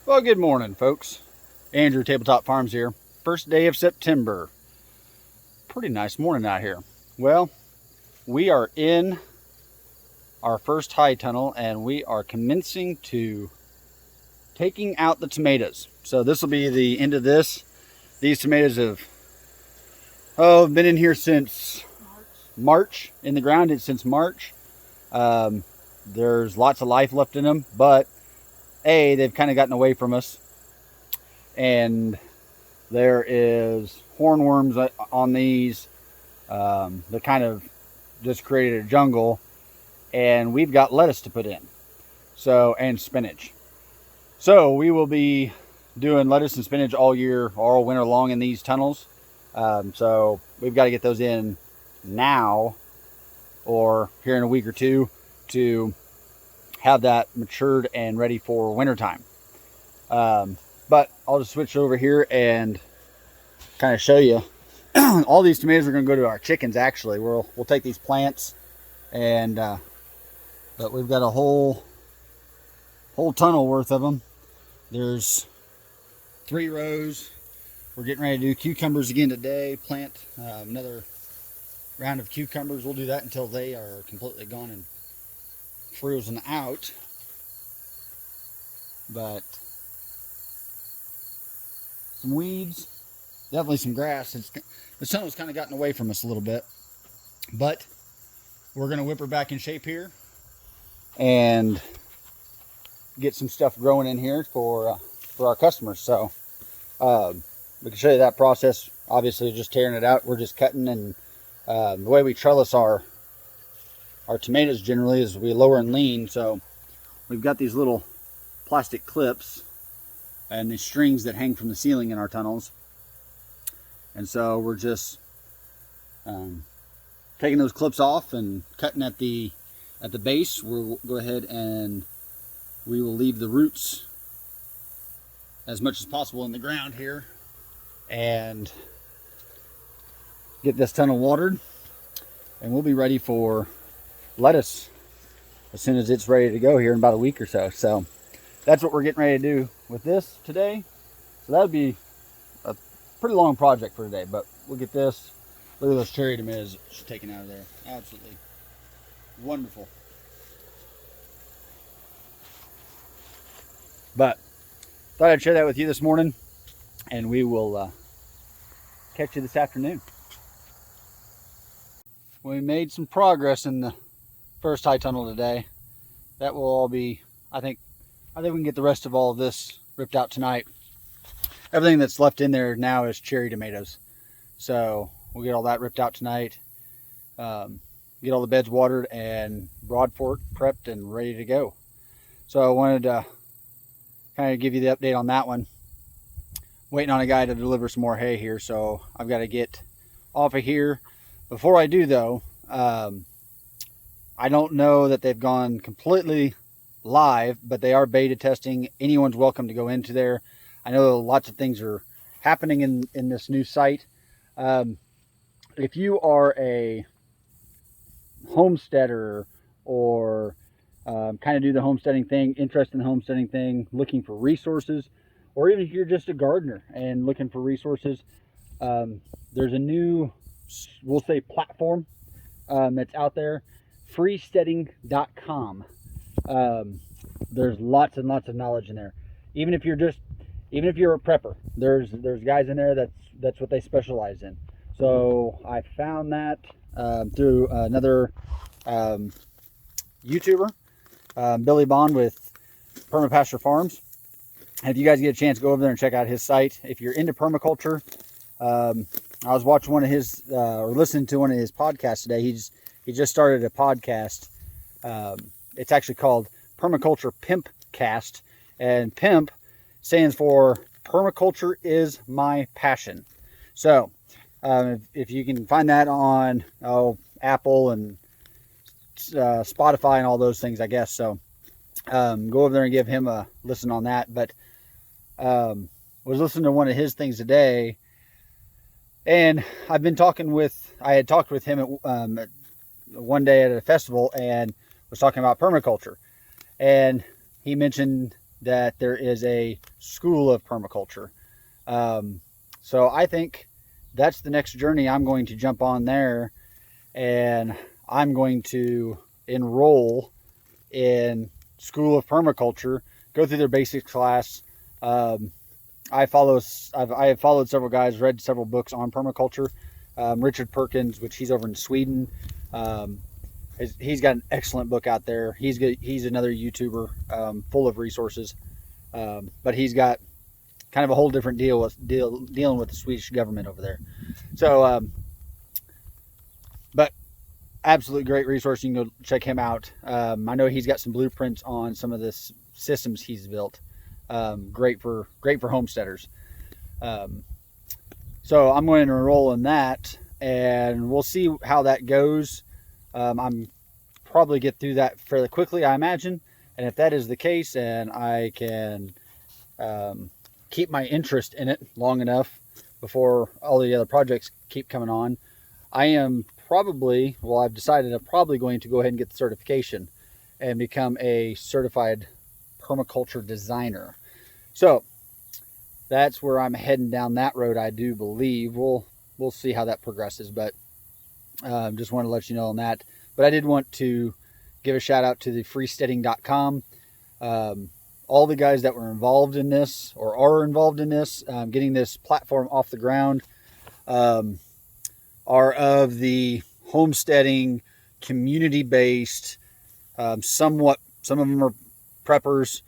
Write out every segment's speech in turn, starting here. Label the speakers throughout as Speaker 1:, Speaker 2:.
Speaker 1: Well, good morning, folks. Andrew, Tabletop Farms here. First day of September. Pretty nice morning out here. Well, we are in our first high tunnel and we are commencing to taking out the tomatoes. So this will be the end of this. These tomatoes have been in here since March in the ground. Since March. There's lots of life left in them, but they've kind of gotten away from us, and there is hornworms on these that kind of just created a jungle, and we've got lettuce to put in, and spinach. So we will be doing lettuce and spinach all winter long in these tunnels. So we've got to get those in now or here in a week or two to have that matured and ready for wintertime. But I'll just switch over here and kind of show you. All these tomatoes are going to go to our chickens. Actually, we'll take these plants and but we've got a whole tunnel worth of them. There's 3 rows. We're getting ready to do cucumbers again today. Plant another round of cucumbers. We'll do that until they are completely gone and frozen out. But some weeds, definitely some grass. The tunnel's kind of gotten away from us a little bit, but we're going to whip her back in shape here and get some stuff growing in here for our customers. So we can show you that process. Obviously, just tearing it out, we're just cutting, and the way we trellis our tomatoes generally is we lower and lean. So we've got these little plastic clips and these strings that hang from the ceiling in our tunnels, and so we're just taking those clips off and cutting at the base. We'll go ahead and we will leave the roots as much as possible in the ground here and get this tunnel watered, and we'll be ready for lettuce as soon as it's ready to go here in about a week or so. So that's what we're getting ready to do with this today. So that would be a pretty long project for today, but we'll get this. Look at those cherry tomatoes she's taken out of there. Absolutely wonderful. But thought I'd share that with you this morning, and we will catch you this afternoon. We made some progress in the first high tunnel today. That will all be, I think we can get the rest of all of this ripped out tonight. Everything that's left in there now is cherry tomatoes, so we'll get all that ripped out tonight, get all the beds watered and broad fork prepped and ready to go. So I wanted to kind of give you the update on that one. Waiting on a guy to deliver some more hay here, so I've got to get off of here. Before I do though, I don't know that they've gone completely live, but they are beta testing. Anyone's welcome to go into there. I know lots of things are happening in this new site. If you are a homesteader or kind of do the homesteading thing, interested in the homesteading thing, looking for resources, or even if you're just a gardener and looking for resources, there's a new, we'll say, platform that's out there, freesteading.com. There's lots and lots of knowledge in there. Even if you're a prepper, there's guys in there that's what they specialize in. So I found that through another YouTuber, Billy Bond with Permapasture Farms. And if you guys get a chance, go over there and check out his site. If you're into permaculture, I was watching one of his or listening to one of his podcasts today. He just started a podcast. It's actually called Permaculture Pimpcast, and PIMP stands for Permaculture is My Passion. So if you can find that on Apple and Spotify and all those things, I guess. So go over there and give him a listen on that. But was listening to one of his things today, and I had talked with him at one day at a festival and was talking about permaculture, and he mentioned that there is a school of permaculture. So I think that's the next journey I'm going to jump on there, and I'm going to enroll in School of Permaculture, go through their basics class. I have followed several guys, read several books on permaculture. Richard Perkins, which he's over in Sweden, he's got an excellent book out there. He's another YouTuber, full of resources, but he's got kind of a whole different dealing with the Swedish government over there. So, but absolutely great resource. You can go check him out. I know he's got some blueprints on some of the systems he's built. Great for homesteaders. So I'm going to enroll in that, and we'll see how that goes. I'm probably get through that fairly quickly, I imagine. And if that is the case, and I can keep my interest in it long enough before all the other projects keep coming on, I am probably, well, I've decided I'm probably going to go ahead and get the certification and become a certified permaculture designer. So that's where I'm heading down that road, I do believe. We'll see how that progresses, but just want to let you know on that. But I did want to give a shout out to the freesteading.com. All the guys that were involved in this or are involved in this, getting this platform off the ground, are of the homesteading, community-based, some of them are preppers,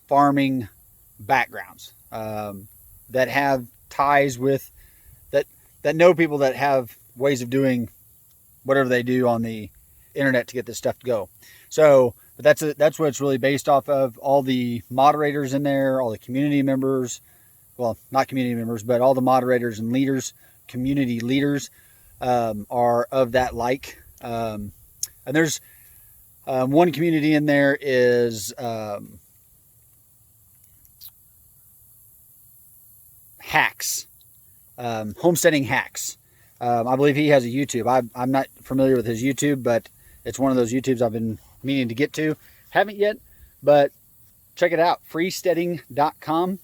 Speaker 1: farming backgrounds, that have ties with, that know people that have ways of doing whatever they do on the internet to get this stuff to go. So, but that's what it's really based off of. All the moderators in there, all the community members, well, not community members, but all the moderators and leaders, community leaders, are of that like. And there's one community in there is Hacks, homesteading hacks. I believe he has a YouTube. I'm not familiar with his YouTube, but it's one of those YouTubes I've been meaning to get to. Haven't yet, but check it out. freesteading.com.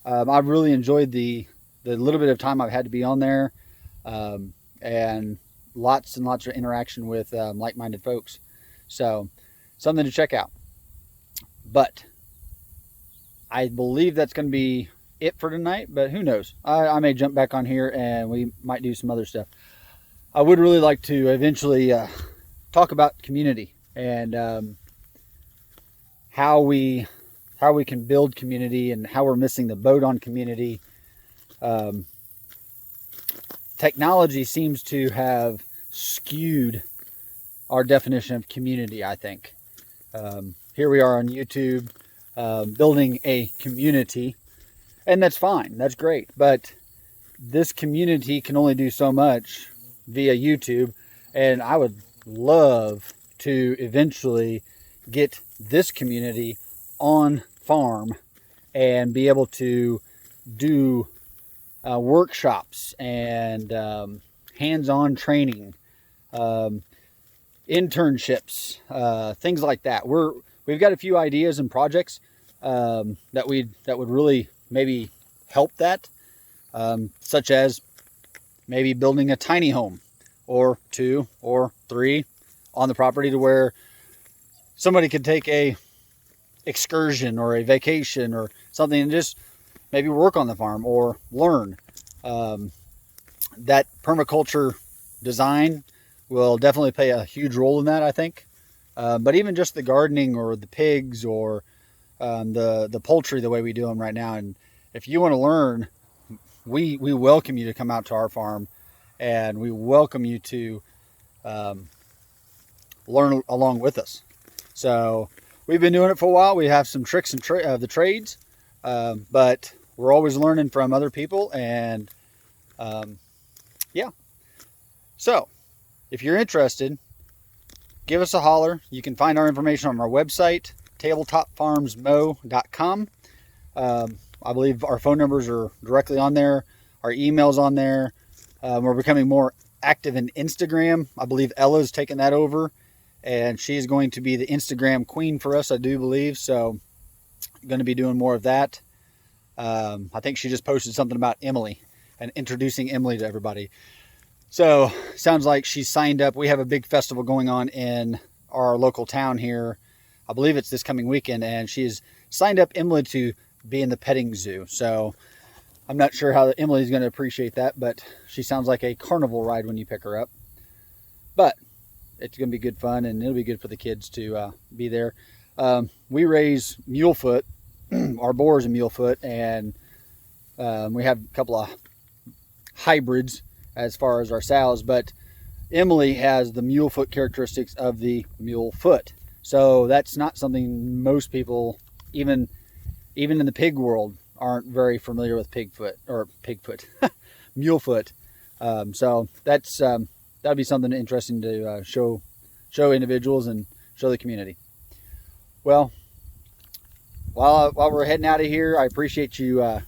Speaker 1: I've really enjoyed the little bit of time I've had to be on there, and lots and lots of interaction with like-minded folks. So something to check out. But I believe that's going to be it for tonight, but who knows? I may jump back on here and we might do some other stuff. I would really like to eventually talk about community and how we can build community and how we're missing the boat on community. Technology seems to have skewed our definition of community, I think. Here we are on YouTube, building a community, and that's fine, that's great, but this community can only do so much via YouTube, and I would love to eventually get this community on farm and be able to do workshops and hands-on training, internships, things like that. We've got a few ideas and projects that would really maybe help that, such as maybe building a tiny home or 2 or 3 on the property to where somebody could take a excursion or a vacation or something and just maybe work on the farm or learn. That permaculture design will definitely play a huge role in that, I think. But even just the gardening or the pigs or the poultry, the way we do them right now. And if you want to learn, we welcome you to come out to our farm, and we welcome you to learn along with us. So we've been doing it for a while. We have some tricks and the trades, but we're always learning from other people. And yeah. So if you're interested, give us a holler. You can find our information on our website, tabletopfarmsmo.com. I believe our phone numbers are directly on there. Our email's on there. We're becoming more active in Instagram. I believe Ella's taken that over, and she's going to be the Instagram queen for us, I do believe. So Going to be doing more of that. I think she just posted something about Emily and introducing Emily to everybody. So sounds like she's signed up. We have a big festival going on in our local town here. I believe it's this coming weekend, and she's signed up Emily to be in the petting zoo. So I'm not sure how Emily's going to appreciate that, but she sounds like a carnival ride when you pick her up. But it's going to be good fun, and it'll be good for the kids to be there. We raise mulefoot. Our boar is a mulefoot, and we have a couple of hybrids as far as our sows, but Emily has the mulefoot characteristics of the mulefoot. So that's not something most people, even in the pig world, aren't very familiar with mulefoot. So that's that'd be something interesting to show individuals and show the community. Well, while we're heading out of here, I appreciate you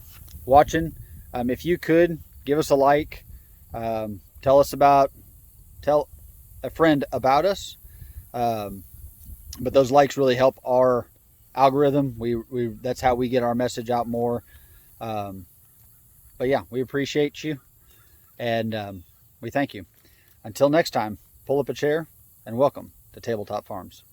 Speaker 1: watching. If you could give us a like, tell a friend about us. But those likes really help our algorithm. That's how we get our message out more. But yeah, we appreciate you, and we thank you. Until next time, pull up a chair and welcome to Tabletop Farms.